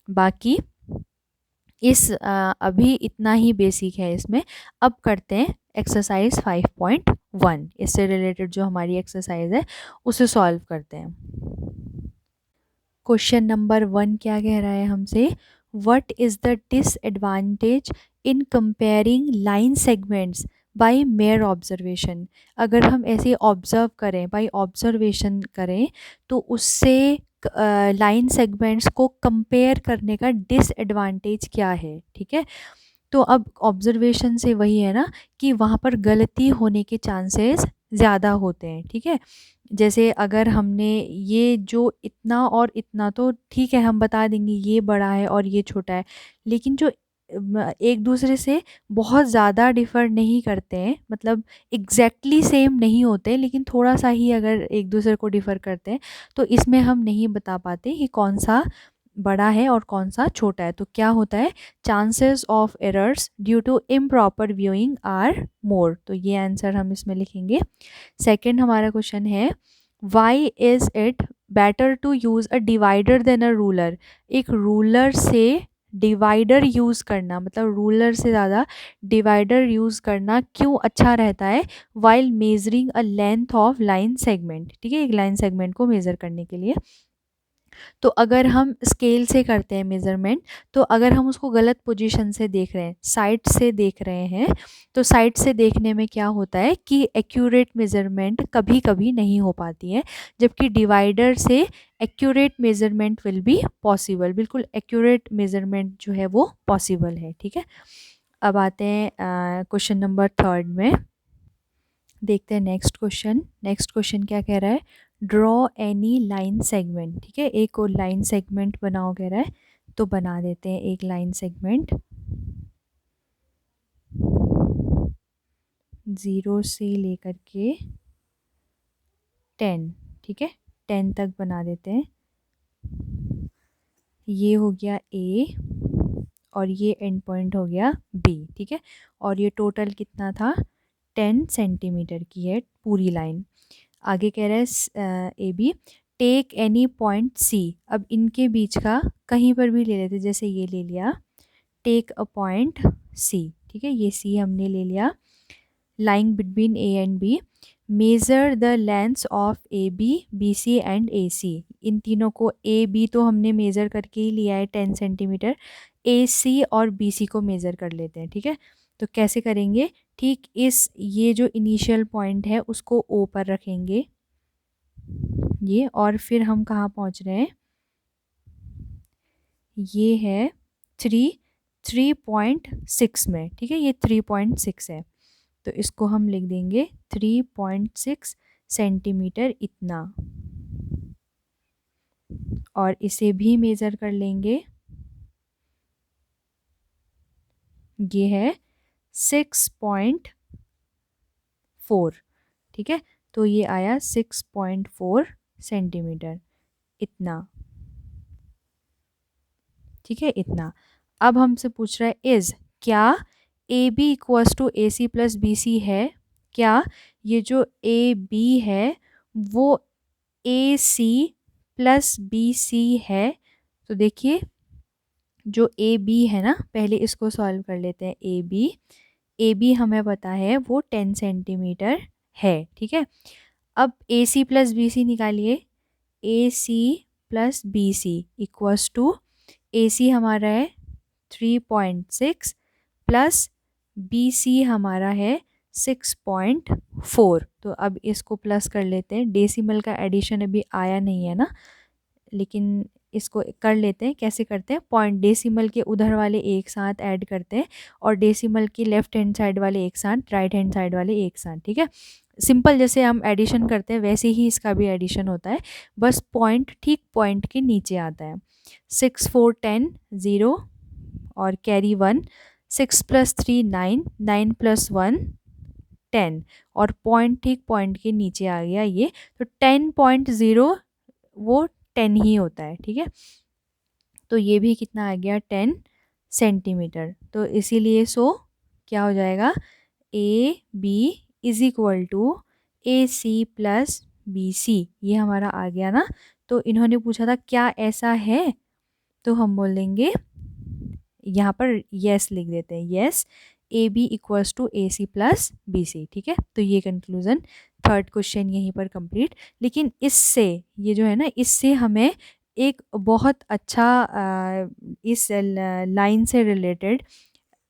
बाकी इस अभी इतना ही बेसिक है इसमें। अब करते हैं एक्सरसाइज 5.1, इससे रिलेटेड जो हमारी एक्सरसाइज है उसे सॉल्व करते हैं। क्वेश्चन नंबर 1 क्या कह रहा है हमसे, what is the disadvantage in comparing line segments by mere observation. अगर हम ऐसे ऑब्जर्व करें, बाय ऑब्जर्वेशन करें, तो उससे लाइन सेगमेंट्स को कंपेयर करने का डिसएडवांटेज क्या है। ठीक है, तो अब ऑब्जर्वेशन से वही है ना कि वहाँ पर गलती होने के चांसेस ज़्यादा होते हैं। ठीक है, जैसे अगर हमने ये जो इतना और इतना, तो ठीक है हम बता देंगे ये बड़ा है और ये छोटा है, लेकिन जो एक दूसरे से बहुत ज़्यादा डिफ़र नहीं करते हैं, मतलब एग्जैक्टली सेम नहीं होते, लेकिन थोड़ा सा ही अगर एक दूसरे को डिफ़र करते हैं, तो इसमें हम नहीं बता पाते कि कौन सा बड़ा है और कौन सा छोटा है। तो क्या होता है, chances of errors due to improper viewing are more. तो ये आंसर हम इसमें लिखेंगे। सेकंड हमारा क्वेश्चन है, why is it better to use a divider than a ruler. एक रूलर से डिवाइडर यूज़ करना, मतलब रूलर से ज़्यादा डिवाइडर यूज़ करना क्यों अच्छा रहता है, while measuring a length of line segment. ठीक है, एक लाइन सेगमेंट को मेज़र करने के लिए। तो अगर हम स्केल से करते हैं मेज़रमेंट, तो अगर हम उसको गलत पोजीशन से देख रहे हैं, साइड से देख रहे हैं, तो साइड से देखने में क्या होता है कि एक्यूरेट मेज़रमेंट कभी कभी नहीं हो पाती है, जबकि डिवाइडर से accurate measurement will be possible. बिल्कुल एक्यूरेट मेज़रमेंट जो है वो पॉसिबल है। ठीक है, अब आते हैं क्वेश्चन नंबर 3 में। देखते हैं नेक्स्ट क्वेश्चन। नेक्स्ट क्वेश्चन क्या कह रहा है, ड्रॉ एनी लाइन सेगमेंट। ठीक है, एक और लाइन सेगमेंट बनाओ कह रहा है, तो बना देते हैं एक लाइन सेगमेंट 0 से लेकर के 10। ठीक है, 10 तक बना देते हैं। ये हो गया ए और ये एंड पॉइंट हो गया बी। ठीक है, और ये टोटल कितना था, 10 सेंटीमीटर की है पूरी लाइन। आगे कह रहा है A B, take any point C. अब इनके बीच का कहीं पर भी ले लेते, जैसे ये ले लिया, टेक अ पॉइंट सी। ठीक है, ये सी हमने ले लिया, lying between A and B. Measure the lengths of A B, B C and A C. इन तीनों को, ए बी तो हमने मेज़र करके ही लिया है 10 सेंटीमीटर, ए सी और बी सी को मेज़र कर लेते हैं। ठीक है, तो कैसे करेंगे, ठीक इस ये जो इनिशियल पॉइंट है उसको ओ पर रखेंगे ये, और फिर हम कहाँ पहुँच रहे हैं, ये है 3.6 में। ठीक है, ये 3.6 है, तो इसको हम लिख देंगे 3.6 सेंटीमीटर इतना, और इसे भी मेज़र कर लेंगे, ये है 6.4। ठीक है, तो ये आया 6.4 सेंटीमीटर इतना। ठीक है, इतना। अब हमसे पूछ रहा है, इज़, क्या A B equals to A C plus B C है, क्या ये जो ए बी है वो ए सी प्लस बी सी है। तो देखिए जो ए बी है ना, पहले इसको सॉल्व कर लेते हैं। ए बी हमें पता है वो 10 सेंटीमीटर है। ठीक है, अब ए सी प्लस बी सी निकालिए, A C plus B C equals to, A C हमारा है 3.6 प्लस बी सी हमारा है 6.4। तो अब इसको प्लस कर लेते हैं, डेसिमल का एडिशन अभी आया नहीं है ना, लेकिन इसको कर लेते हैं। कैसे करते हैं, पॉइंट डेसिमल के उधर वाले एक साथ ऐड करते हैं और डेसिमल की लेफ्ट हैंड साइड वाले एक साथ, राइट हैंड साइड वाले एक साथ। ठीक है, सिंपल जैसे हम एडिशन करते हैं वैसे ही इसका भी एडिशन होता है, बस पॉइंट ठीक पॉइंट के नीचे आता है। 6 4 10 0 और कैरी 1, 6 + 3 9, 9 + 1 10 और पॉइंट ठीक पॉइंट के नीचे आ गया ये, तो 10.0 वो 10 ही होता है, ठीक है। तो ये भी कितना आ गया 10 सेंटीमीटर। तो इसीलिए क्या हो जाएगा, A B is equal to A C plus B C, ये हमारा आ गया ना। तो इन्होंने पूछा था क्या ऐसा है, तो हम बोलेंगे यहाँ पर यस लिख देते हैं, yes A B equals to A C plus B C, ठीक है। तो ये कंक्लूजन, थर्ड क्वेश्चन यहीं पर कंप्लीट। लेकिन इससे ये जो है ना, इससे हमें एक बहुत अच्छा इस लाइन से related,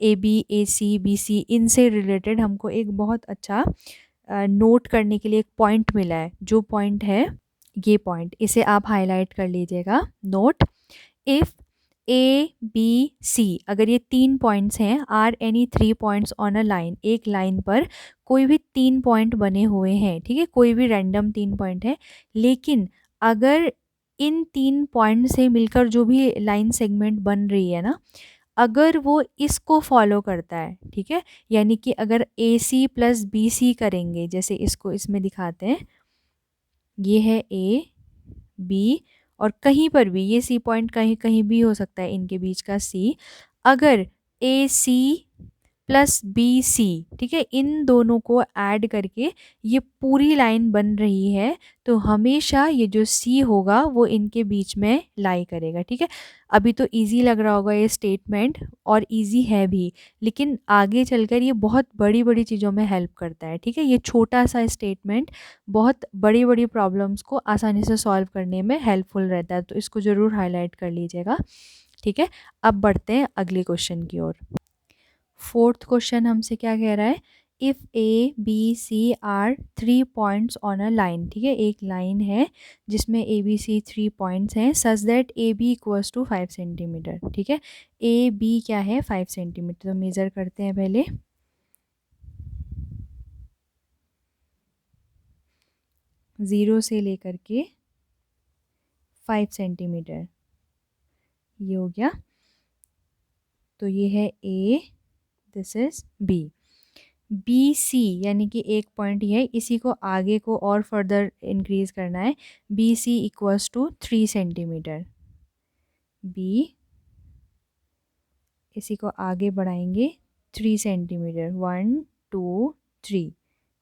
A B A C B C इनसे रिलेटेड हमको एक बहुत अच्छा नोट करने के लिए एक पॉइंट मिला है। जो पॉइंट है ये पॉइंट, इसे आप हाईलाइट कर लीजिएगा। Note, if A B C, अगर ये 3 पॉइंट्स हैं, are any 3 points on a line, एक लाइन पर कोई भी 3 पॉइंट बने हुए हैं, ठीक है, कोई भी रैंडम 3 पॉइंट है, लेकिन अगर इन 3 पॉइंट से मिलकर जो भी लाइन सेगमेंट बन रही है ना, अगर वो इसको फॉलो करता है, ठीक है, यानी कि अगर ए सी प्लस बी सी करेंगे, जैसे इसको इसमें दिखाते हैं, ये है ए बी और कहीं पर भी ये सी पॉइंट कहीं कहीं भी हो सकता है इनके बीच का सी, अगर ए सी प्लस बी सी, ठीक है, इन दोनों को ऐड करके ये पूरी लाइन बन रही है, तो हमेशा ये जो सी होगा वो इनके बीच में लाई करेगा, ठीक है। अभी तो इजी लग रहा होगा ये स्टेटमेंट, और इजी है भी, लेकिन आगे चलकर ये बहुत बड़ी बड़ी चीज़ों में हेल्प करता है, ठीक है। ये छोटा सा स्टेटमेंट बहुत बड़ी बड़ी प्रॉब्लम्स को आसानी से सॉल्व करने में हेल्पफुल रहता है, तो इसको ज़रूर हाईलाइट कर लीजिएगा, ठीक है। अब बढ़ते हैं अगले क्वेश्चन की ओर। फोर्थ क्वेश्चन हमसे क्या कह रहा है, if A B C are 3 points on a line, ठीक है, एक लाइन है जिसमें ए बी सी 3 पॉइंट्स हैं, such that A B equals to 5 centimetre, ठीक है। ए बी क्या है 5 सेंटीमीटर, तो मेज़र करते हैं पहले। 0 से लेकर के 5 सेंटीमीटर, ये हो गया। तो ये है A, this is B. B C यानी कि एक पॉइंट ये है, इसी को आगे को और फर्दर इंक्रीज करना है। B C equals to 3 centimetre, B इसी को आगे बढ़ाएंगे 3 सेंटीमीटर, 1 2 3,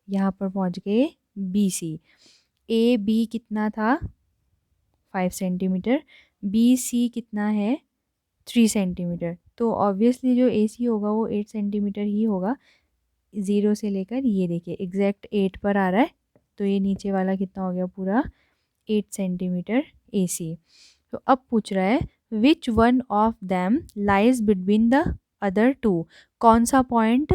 यहाँ पर पहुँच गए बी सी। ए बी कितना था 5 सेंटीमीटर, बी सी कितना है 3 सेंटीमीटर, तो ऑब्वियसली जो ए सी होगा वो 8 सेंटीमीटर ही होगा। 0 से लेकर ये देखिए एग्जैक्ट 8 पर आ रहा है, तो ये नीचे वाला कितना हो गया पूरा 8 सेंटीमीटर ए सी। तो अब पूछ रहा है which one of them lies between the other two, कौन सा पॉइंट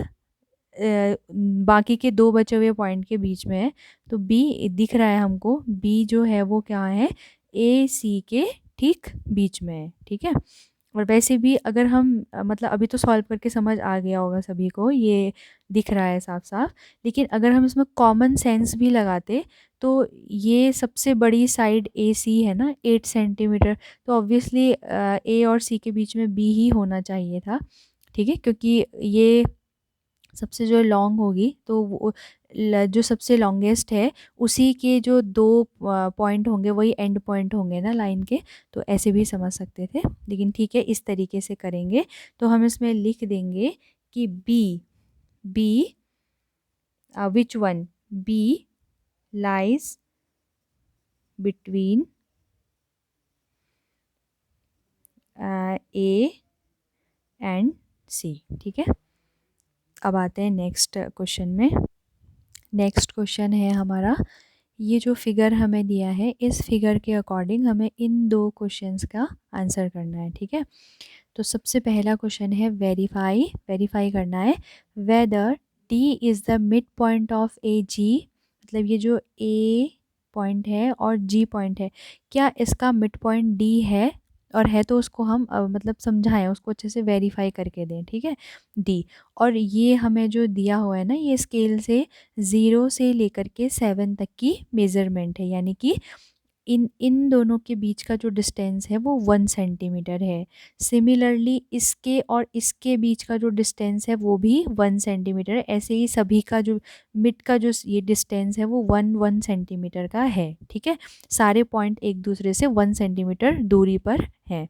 बाकी के दो बचे हुए पॉइंट के बीच में है। तो बी दिख रहा है हमको, बी जो है वो क्या है ए सी के ठीक बीच में है, ठीक है। और वैसे भी अगर हम मतलब अभी तो सॉल्व करके समझ आ गया होगा सभी को, ये दिख रहा है साफ साफ, लेकिन अगर हम इसमें कॉमन सेंस भी लगाते तो ये सबसे बड़ी साइड ए सी है ना 8 सेंटीमीटर, तो ऑब्वियसली ए और सी के बीच में बी ही होना चाहिए था, ठीक है, क्योंकि ये सबसे जो लॉन्ग होगी तो वो जो सबसे लॉन्गेस्ट है उसी के जो दो पॉइंट होंगे वही एंड पॉइंट होंगे ना लाइन के, तो ऐसे भी समझ सकते थे, लेकिन ठीक है इस तरीके से करेंगे। तो हम इसमें लिख देंगे कि B which one B lies between A and C, ठीक है। अब आते हैं नेक्स्ट क्वेश्चन में। नेक्स्ट क्वेश्चन है हमारा, ये जो फिगर हमें दिया है इस फिगर के अकॉर्डिंग हमें इन दो क्वेश्चंस का आंसर करना है, ठीक है। तो सबसे पहला क्वेश्चन है वेरीफाई करना है whether D is the mid point of A G, मतलब ये जो ए पॉइंट है और जी पॉइंट है क्या इसका मिड पॉइंट डी है, और है तो उसको हम मतलब समझाएं, उसको अच्छे से वेरीफाई करके दें, ठीक है। डी, और ये हमें जो दिया हुआ है ना, ये स्केल से 0 से लेकर के 7 तक की मेज़रमेंट है, यानी कि इन इन दोनों के बीच का जो डिस्टेंस है वो 1 सेंटीमीटर है। सिमिलरली इसके और इसके बीच का जो डिस्टेंस है वो भी 1 सेंटीमीटर है। ऐसे ही सभी का जो मिड का जो ये डिस्टेंस है वो 1 सेंटीमीटर का है, ठीक है। सारे पॉइंट एक दूसरे से 1 सेंटीमीटर दूरी पर हैं।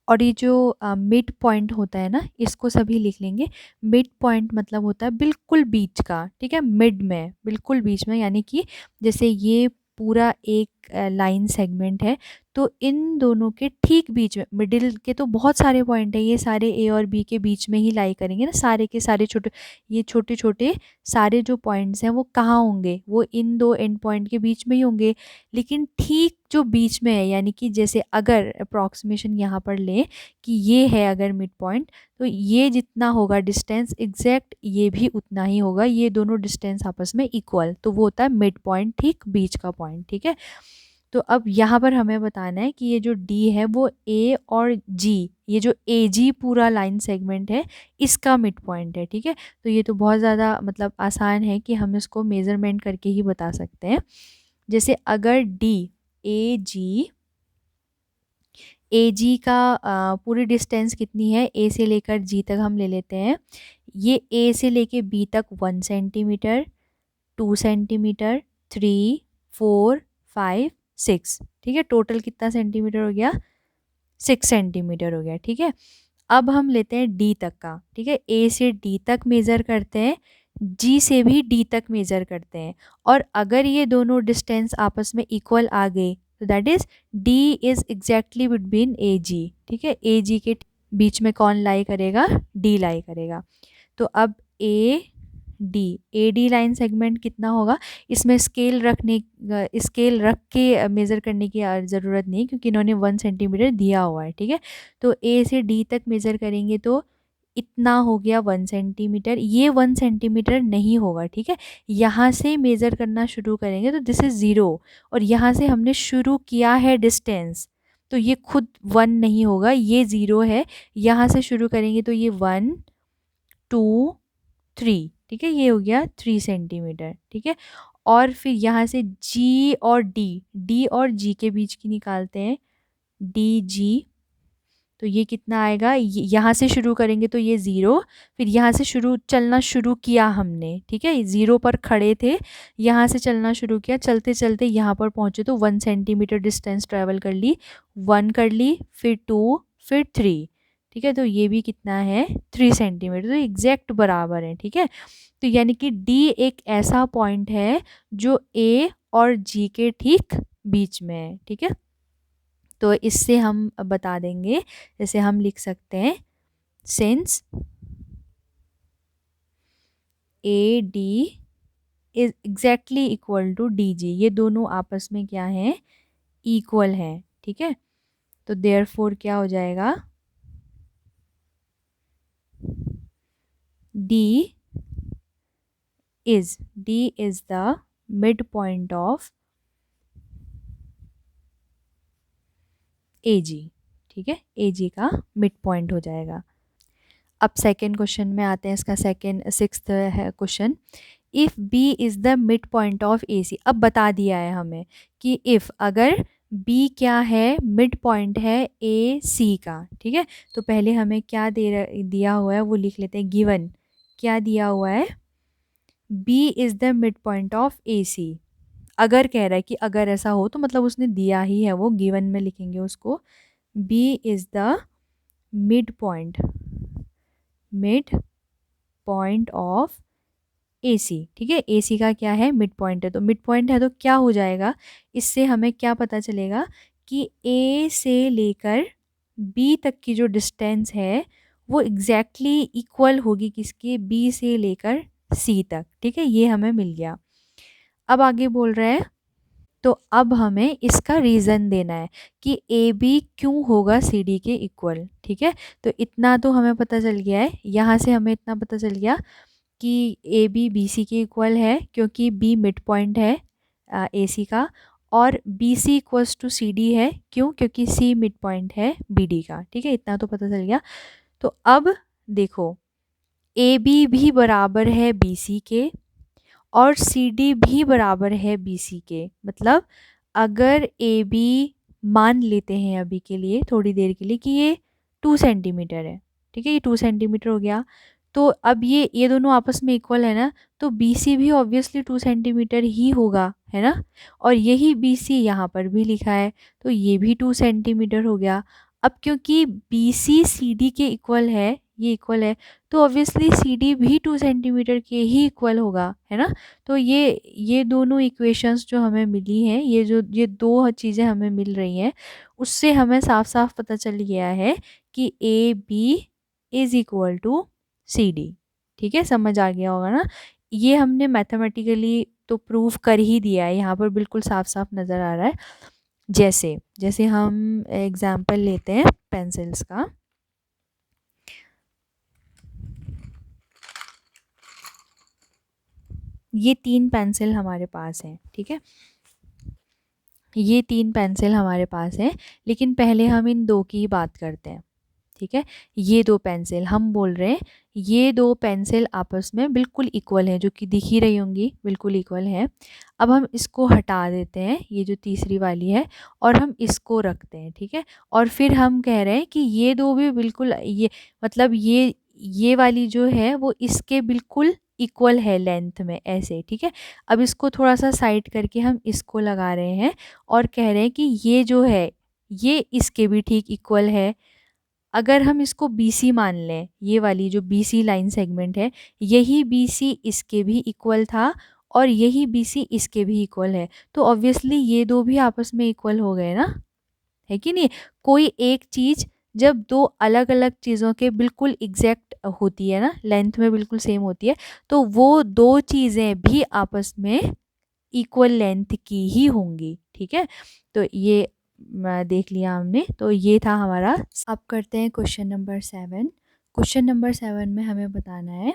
और ये जो मिड पॉइंट होता है ना, इसको सभी लिख लेंगे। मिड पॉइंट मतलब होता है बिल्कुल बीच का, ठीक है, मिड में, बिल्कुल बीच में, यानी कि जैसे ये पूरा एक लाइन सेगमेंट है, तो इन दोनों के ठीक बीच में, मिडिल के तो बहुत सारे पॉइंट है, ये सारे ए और बी के बीच में ही लाई करेंगे ना, सारे के सारे छोटे, ये छोटे छोटे सारे जो पॉइंट्स हैं वो कहाँ होंगे, वो इन दो एंड पॉइंट के बीच में ही होंगे। लेकिन ठीक जो बीच में है, यानी कि जैसे अगर अप्रॉक्सीमेशन यहाँ पर लें कि ये है अगर मिड पॉइंट, तो ये जितना होगा डिस्टेंस एग्जैक्ट ये भी उतना ही होगा, ये दोनों डिस्टेंस आपस में इक्वल, तो वो होता है मिड पॉइंट, ठीक बीच का पॉइंट, ठीक है। तो अब यहाँ पर हमें बताना है कि ये जो डी है वो ए और जी, ये जो ए जी पूरा लाइन सेगमेंट है इसका मिड पॉइंट है, ठीक है। तो ये तो बहुत ज़्यादा मतलब आसान है कि हम इसको मेज़रमेंट करके ही बता सकते हैं। जैसे अगर डी ए जी का पूरी डिस्टेंस कितनी है, ए से लेकर जी तक हम ले लेते हैं। ये ए से लेके बी तक 1 सेंटीमीटर, 2 सेंटीमीटर, 3, 4, 5, 6, ठीक है। टोटल कितना सेंटीमीटर हो गया, 6 सेंटीमीटर हो गया, ठीक है। अब हम लेते हैं डी तक का, ठीक है। ए से डी तक मेज़र करते हैं, जी से भी डी तक मेज़र करते हैं, और अगर ये दोनों डिस्टेंस आपस में इक्वल आ गए तो that is D is exactly between A G, ठीक है। ए जी के बीच में कौन लाई करेगा, डी लाई करेगा। तो अब ए डी लाइन सेगमेंट कितना होगा, इसमें स्केल रख के मेज़र करने की ज़रूरत नहीं, क्योंकि इन्होंने 1 सेंटीमीटर दिया हुआ है, ठीक है। तो ए से डी तक मेज़र करेंगे तो इतना हो गया 1 सेंटीमीटर, ये 1 सेंटीमीटर नहीं होगा, ठीक है। यहाँ से मेज़र करना शुरू करेंगे तो दिस इज़ 0, और यहाँ से हमने शुरू किया है डिस्टेंस, तो ये खुद 1 नहीं होगा, ये 0 है। यहाँ से शुरू करेंगे तो ये 1, 2, 3, ठीक है, ये हो गया 3 सेंटीमीटर, ठीक है। और फिर यहाँ से डी और जी के बीच की निकालते हैं, डी जी, तो ये कितना आएगा, यहाँ से शुरू करेंगे तो ये 0, फिर यहाँ से चलना शुरू किया हमने, ठीक है, 0 पर खड़े थे, यहाँ से चलना शुरू किया, चलते चलते यहाँ पर पहुँचे तो 1 सेंटीमीटर डिस्टेंस ट्रैवल कर ली, 1 कर ली, फिर 2, फिर 3, ठीक है। तो ये भी कितना है, 3 सेंटीमीटर, तो एग्जैक्ट बराबर है, ठीक है। तो यानी कि डी एक ऐसा पॉइंट है जो ए और जी के ठीक बीच में है, ठीक है। तो इससे हम बता देंगे, जैसे हम लिख सकते हैं since A D is exactly equal to D G, ये दोनों आपस में क्या हैं, इक्वल हैं, ठीक है। तो देयरफॉर क्या हो जाएगा, D is the mid point of A G, ठीक है, ए जी का मिड पॉइंट हो जाएगा। अब सेकेंड क्वेश्चन में आते हैं, इसका सिक्स्थ है question, if B is the mid point of A C. अब बता दिया है हमें कि इफ़ अगर बी क्या है, मिड पॉइंट है ए सी का, ठीक है। तो पहले हमें क्या दिया हुआ है वो लिख लेते हैं, गिवन क्या दिया हुआ है, B is the mid point of A C. अगर कह रहा है कि अगर ऐसा हो तो मतलब उसने दिया ही है, वो गिवन में लिखेंगे उसको, B is the mid point of A C, ठीक है। ए सी का क्या है, मिड पॉइंट है, तो मिड पॉइंट है तो क्या हो जाएगा, इससे हमें क्या पता चलेगा कि ए से लेकर बी तक की जो डिस्टेंस है वो एग्जैक्टली इक्वल होगी किसके, बी से लेकर सी तक, ठीक है, ये हमें मिल गया। अब आगे बोल रहा है, तो अब हमें इसका रीज़न देना है कि ए बी क्यों होगा सी डी के इक्वल, ठीक है। तो इतना तो हमें पता चल गया है, यहाँ से हमें इतना पता चल गया कि ए बी सी के इक्वल है, क्योंकि बी मिड पॉइंट है ए सी का, और B C equals to C D है। क्यों? क्योंकि सी मिड पॉइंट है बी डी का। ठीक है, इतना तो पता चल गया। तो अब देखो, ए बी भी बराबर है बी सी के और सी डी भी बराबर है बी सी के। मतलब अगर ए बी मान लेते हैं अभी के लिए, थोड़ी देर के लिए, कि ये 2 सेंटीमीटर है। ठीक है, ये 2 सेंटीमीटर हो गया। तो अब ये दोनों आपस में इक्वल है ना, तो बी सी भी ऑब्वियसली 2 सेंटीमीटर ही होगा, है ना। और यही बी सी यहाँ पर भी लिखा है, तो ये भी 2 सेंटीमीटर हो गया। अब क्योंकि बी सी सी डी के इक्वल है, ये इक्वल है, तो ऑब्वियसली सी डी भी 2 सेंटीमीटर के ही इक्वल होगा, है ना। तो ये दोनों इक्वेशंस जो हमें मिली हैं, ये दो चीज़ें हमें मिल रही हैं, उससे हमें साफ साफ पता चल गया है कि A B is equal to C D. ठीक है, समझ आ गया होगा ना। ये हमने मैथमेटिकली तो प्रूव कर ही दिया है, यहाँ पर बिल्कुल साफ साफ नज़र आ रहा है। जैसे जैसे हम एग्जाम्पल लेते हैं पेंसिल्स का। ये 3 पेंसिल हमारे पास हैं। ठीक है, ये 3 पेंसिल हमारे पास हैं, लेकिन पहले हम इन दो की बात करते हैं। ठीक है, ये 2 पेंसिल हम बोल रहे हैं, ये 2 पेंसिल आपस में बिल्कुल इक्वल हैं, जो कि दिख ही रही होंगी, बिल्कुल इक्वल है। अब हम इसको हटा देते हैं, ये जो तीसरी वाली है, और हम इसको रखते हैं। ठीक है, और फिर हम कह रहे हैं कि ये दो भी बिल्कुल, ये मतलब ये वाली जो है वो इसके बिल्कुल इक्वल है लेंथ में, ऐसे। ठीक है, अब इसको थोड़ा सा साइड करके हम इसको लगा रहे हैं और कह रहे हैं कि ये जो है ये इसके भी ठीक इक्वल है। अगर हम इसको बी सी मान लें, ये वाली जो बी सी लाइन सेगमेंट है, यही बी सी इसके भी इक्वल था और यही बी सी इसके भी इक्वल है, तो ऑब्वियसली ये दो भी आपस में इक्वल हो गए ना, है कि नहीं। कोई एक चीज़ जब दो अलग अलग चीज़ों के बिल्कुल एग्जैक्ट होती है ना, लेंथ में बिल्कुल सेम होती है, तो वो दो चीज़ें भी आपस में इक्वल लेंथ की ही होंगी। ठीक है, तो ये देख लिया हमने। तो ये था हमारा। अब करते हैं क्वेश्चन नंबर 7। क्वेश्चन नंबर 7 में हमें बताना है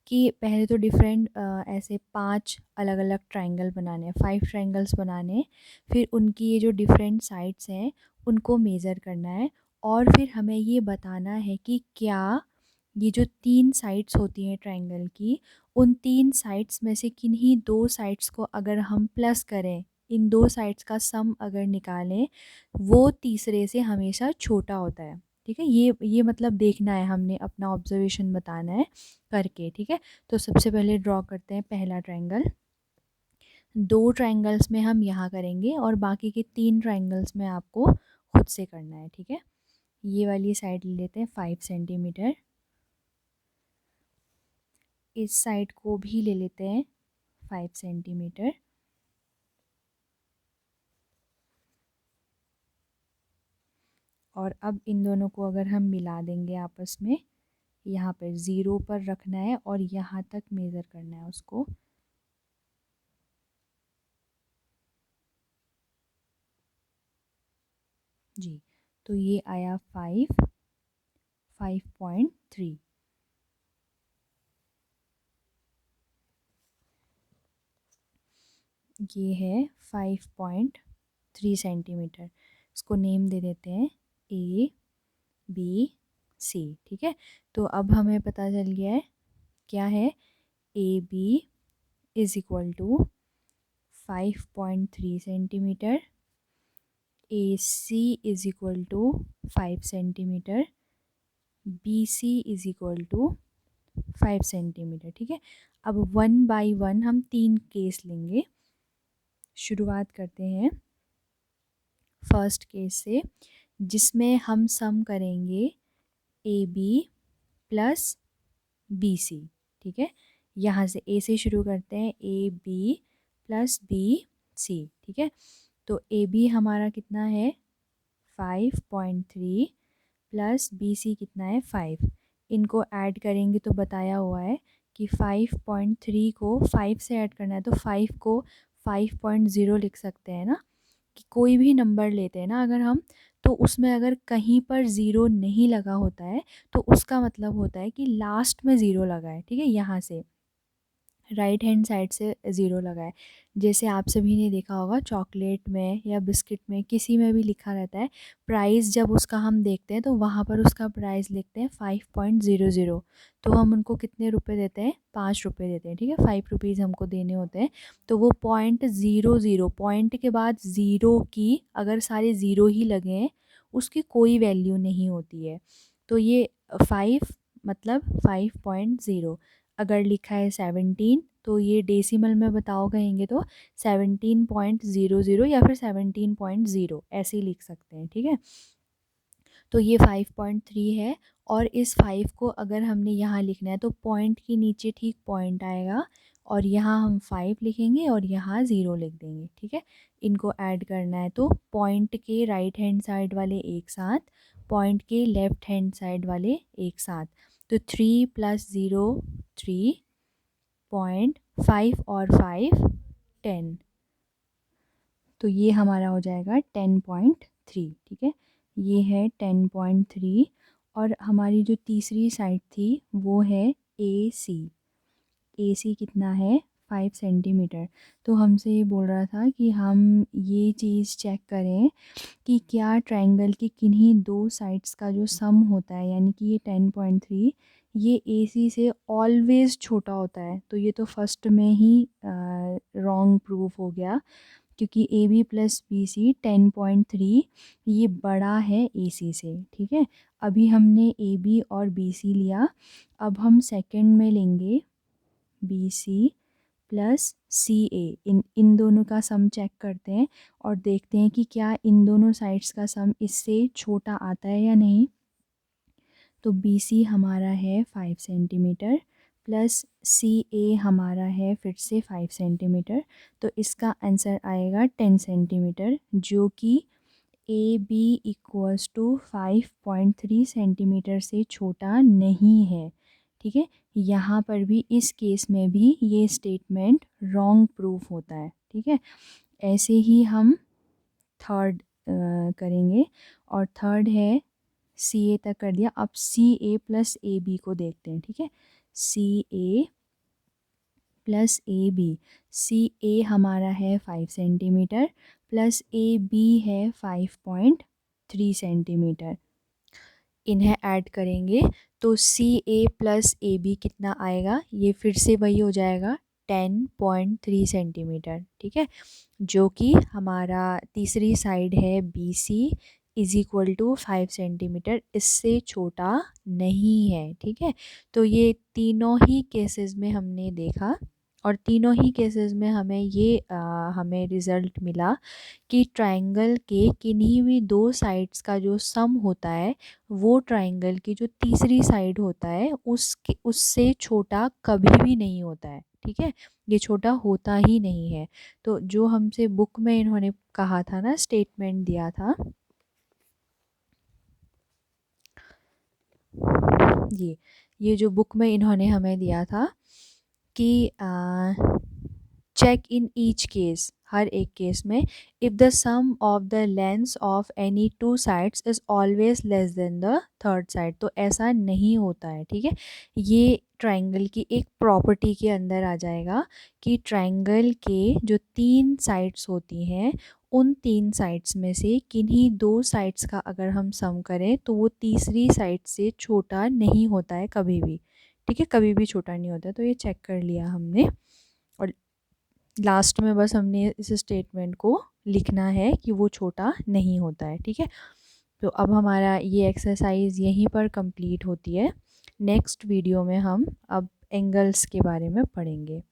कि पहले तो डिफरेंट ऐसे 5 अलग अलग ट्रायंगल बनाने हैं, 5 ट्रायंगल्स बनाने हैं। फिर उनकी ये जो डिफरेंट साइड्स हैं उनको मेज़र करना है, और फिर हमें ये बताना है कि क्या ये जो 3 साइड्स होती हैं ट्रायंगल की, उन 3 साइड्स में से किन्हीं 2 साइड्स को अगर हम प्लस करें, इन 2 साइड्स का सम अगर निकालें, वो तीसरे से हमेशा छोटा होता है। ठीक है, ये मतलब देखना है हमने, अपना ऑब्जर्वेशन बताना है करके। ठीक है, तो सबसे पहले ड्रॉ करते हैं पहला ट्रायंगल। 2 ट्रायंगल्स में हम यहाँ करेंगे और बाकी के 3 ट्रायंगल्स में आपको खुद से करना है। ठीक है, ये वाली साइड ले लेते हैं 5 सेंटीमीटर, इस साइड को भी ले लेते हैं 5 सेंटीमीटर, और अब इन दोनों को अगर हम मिला देंगे आपस में, यहाँ पर 0 पर रखना है और यहाँ तक मेज़र करना है उसको। जी, तो ये आया 5.3। ये है 5.3 सेंटीमीटर। इसको नेम दे देते हैं ए बी सी। ठीक है, तो अब हमें पता चल गया है क्या है, A B is equal to 5.3 centimetre, A C is equal to 5 centimetre, B C is equal to 5 centimetre. ठीक है, अब 1 बाई 1 हम 3 केस लेंगे। शुरुआत करते हैं फर्स्ट केस से, जिसमें हम सम करेंगे A B plus B C. ठीक है, यहाँ से ए से शुरू करते हैं, A B plus B C. ठीक है, तो ए बी हमारा कितना है 5.3 प्लस बी सी कितना है 5। इनको ऐड करेंगे तो बताया हुआ है कि 5.3 को 5 से ऐड करना है, तो 5 को 5.0 लिख सकते हैं ना। कि कोई भी नंबर लेते हैं ना अगर हम, तो उसमें अगर कहीं पर ज़ीरो नहीं लगा होता है तो उसका मतलब होता है कि लास्ट में ज़ीरो लगा है। ठीक है, यहाँ से राइट हैंड साइड से ज़ीरो लगाए। जैसे आप सभी ने देखा होगा चॉकलेट में या बिस्किट में किसी में भी लिखा रहता है प्राइस, जब उसका हम देखते हैं तो वहाँ पर उसका प्राइस लिखते हैं 5.00। तो हम उनको कितने रुपए देते हैं, 5 रुपये देते हैं, ठीक है। 5 रुपीज़ हमको देने होते हैं। तो वो 0.00 पॉइंट के बाद ज़ीरो की अगर सारे ज़ीरो ही लगे हैं उसकी कोई वैल्यू नहीं होती है। तो ये 5 मतलब 5.0। अगर लिखा है 17 तो ये डेसिमल में बताओ कहेंगे तो 17.00 या फिर 17.0 ऐसे ही लिख सकते हैं, ठीक है। तो ये 5.3 है। और इस 5 को अगर हमने यहाँ लिखना है तो पॉइंट के नीचे ठीक पॉइंट आएगा और यहाँ हम 5 लिखेंगे और यहाँ 0 लिख देंगे, ठीक है। इनको ऐड करना है तो पॉइंट के राइट हैंड साइड वाले एक साथ, पॉइंट के लेफ़्ट हैंड साइड वाले एक साथ। तो 3 + 0 3, 0.5 और 5 10। तो ये हमारा हो जाएगा 10.3, ठीक है। ये है 10.3। और हमारी जो तीसरी साइड थी वो है AC। AC कितना है, 5 सेंटीमीटर। तो हमसे ये बोल रहा था कि हम ये चीज़ चेक करें कि क्या ट्रायंगल की किन्हीं दो साइड्स का जो सम होता है, यानी कि ये 10.3 ये AC से ऑलवेज़ छोटा होता है। तो ये तो फर्स्ट में ही रॉन्ग प्रूफ हो गया, क्योंकि AB + BC 10.3 ये बड़ा है AC से, ठीक है। अभी हमने AB और BC लिया, अब हम सेकंड में लेंगे BC + CA। इन दोनों का सम चेक करते हैं और देखते हैं कि क्या इन दोनों साइड्स का सम इससे छोटा आता है या नहीं। तो BC हमारा है 5 सेंटीमीटर प्लस CA हमारा है फिर से 5 सेंटीमीटर। तो इसका आंसर आएगा 10 सेंटीमीटर, जो कि AB = 5.3 सेंटीमीटर से छोटा नहीं है, ठीक है। यहाँ पर भी इस केस में भी ये स्टेटमेंट रॉन्ग प्रूफ होता है, ठीक है। ऐसे ही हम थर्ड करेंगे और थर्ड है CA तक कर दिया। अब CA + AB को देखते हैं, ठीक है। CA + AB। CA हमारा है 5 सेंटीमीटर प्लस AB है 5.3 सेंटीमीटर। इन्हें ऐड करेंगे तो CA + AB कितना आएगा, ये फिर से वही हो जाएगा 10.3 सेंटीमीटर, ठीक है। जो कि हमारा तीसरी साइड है BC = 5 सेंटीमीटर, इससे छोटा नहीं है, ठीक है। तो ये तीनों ही केसेस में हमने देखा और तीनों ही केसेस में हमें रिज़ल्ट मिला कि ट्रायंगल के किन्हीं भी दो साइड्स का जो सम होता है वो ट्रायंगल की जो तीसरी साइड होता है उससे छोटा कभी भी नहीं होता है, ठीक है। ये छोटा होता ही नहीं है। तो जो हमसे बुक में इन्होंने कहा था ना, स्टेटमेंट दिया था, ये जो बुक में इन्होंने हमें दिया था कि चेक इन ईच केस, हर एक केस में, if the sum of the lengths of any two sides is always less than the third side. तो ऐसा नहीं होता है, ठीक है। ये ट्रायंगल की एक प्रॉपर्टी के अंदर आ जाएगा कि ट्रायंगल के जो 3 साइड्स होती हैं उन 3 साइड्स में से किन्हीं 2 साइड्स का अगर हम सम करें तो वो तीसरी साइड से छोटा नहीं होता है कभी भी, ठीक है। कभी भी छोटा नहीं होता। तो ये चेक कर लिया हमने और लास्ट में बस हमने इस स्टेटमेंट को लिखना है कि वो छोटा नहीं होता है, ठीक है। तो अब हमारा ये एक्सरसाइज यहीं पर कंप्लीट होती है। नेक्स्ट वीडियो में हम अब एंगल्स के बारे में पढ़ेंगे।